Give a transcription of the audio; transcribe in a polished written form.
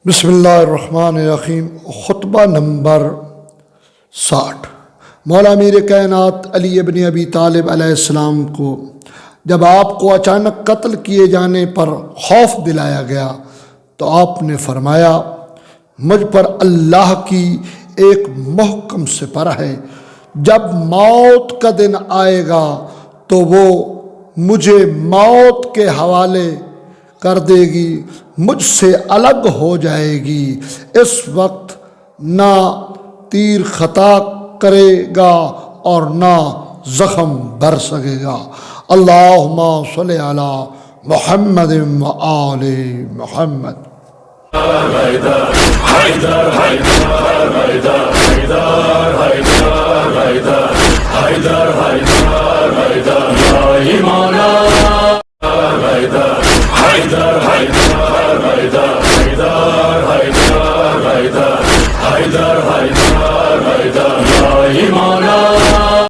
بسم اللہ الرحمن الرحیم۔ خطبہ نمبر 60۔ مولا امیر کائنات علی ابن ابی طالب علیہ السلام کو جب آپ کو اچانک قتل کیے جانے پر خوف دلایا گیا تو آپ نے فرمایا، مجھ پر اللہ کی ایک محکم سپر ہے، جب موت کا دن آئے گا تو وہ مجھے موت کے حوالے کر دے گی، مجھ سے الگ ہو جائے گی۔ اس وقت نہ تیر خطا کرے گا اور نہ زخم بھر سکے گا۔ اللہم صلی علی محمد و آل محمد۔ حیدر